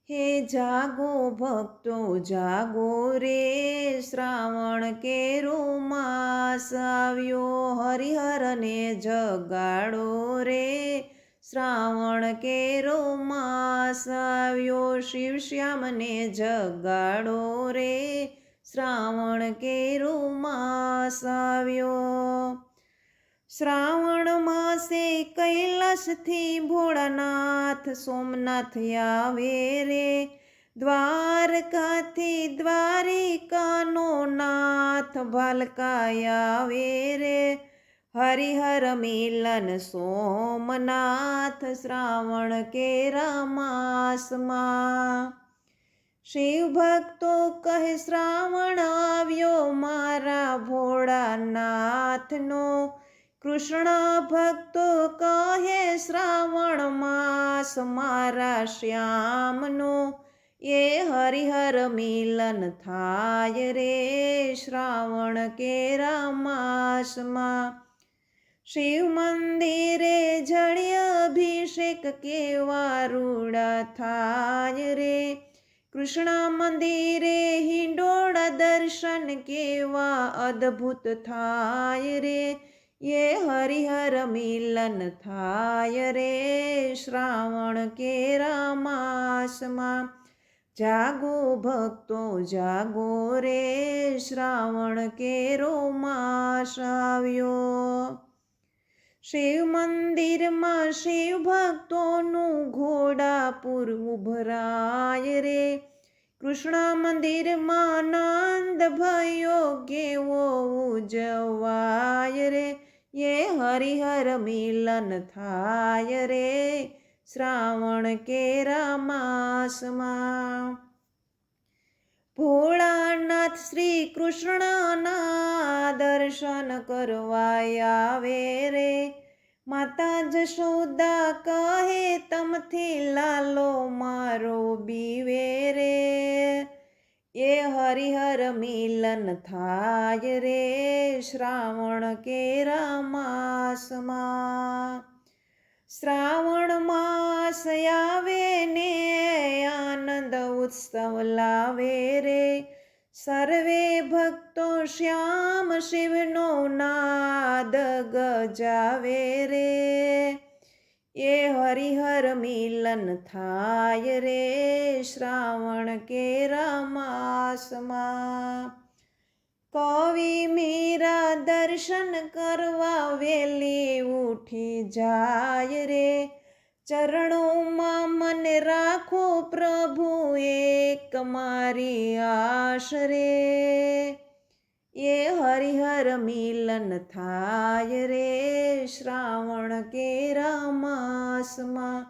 हे जागो भक्तो जागो रे, श्रावण केरो मास આવ્યો, હરિહરને જગાડો રે, શ્રાવણ કેરો માસ આવ્યો, શિવશ્યામને જગાડો રે, શ્રાવણ કેરો માસ આવ્યો। શ્રાવણ માસે કૈલાસથી ભોળાનાથ સોમનાથ આવે રે, દ્વારકાથી દ્વારિકાનો નાથ ભાલકાય આવે રે, હરિહર મિલન સોમનાથ શ્રાવણ કેરા માસમાં। શિવ ભક્તો કહે શ્રાવણ આવ્યો મારા ભોળાનાથનો, કૃષ્ણ ભક્તો કહે શ્રાવણ માસ મારા શ્યામનો, એ હરિહર મિલન થાય રે શ્રાવણ કેરા માસમાં। શિવ મંદિરે જળ્ય અભિષેક કેવા રૂડા થાય રે, કૃષ્ણ મંદિરે હિંડોળા દર્શન કેવા અદ્ભુત થાય રે, ये हरिहर मिलन थाय रे श्रावण केरा मासમાં। जागो भक्तो जागो रे, श्रावण केरो मास આવ્યો। શિવ મંદિરમાં શિવ ભક્તોનું ઘોડાપુર ઉભરાય રે, કૃષ્ણ મંદિરમાં નંદ ભયો કેવો ઉજવાય રે, ये हरिहर मिलन थाय रे श्रावण केरा मासમાં। ભોળાનાથ શ્રી કૃષ્ણના દર્શન કરવા આવે રે, માતા જશોદા કહે તમથી લાલો મારો બીવે રે, એ હરિહર મિલન થાય રે શ્રાવણ કેરા માસમાં। શ્રાવણ માસ આવે ને આનંદ ઉત્સવ લાવે રે, સર્વે ભક્તો શ્યામ શિવનો નાદ ગજાવે રે, એ હરિહર મિલન થાય રે શ્રાવણ કેરા માસમાં। કવિ મીરા દર્શન કરવા વેલી ઉઠી જાય રે, ચરણોમાં મન રાખો પ્રભુ એક મારી આશ રે, એ હરિહર મિલન થાય રે શ્રાવણ કેરા માસમાં।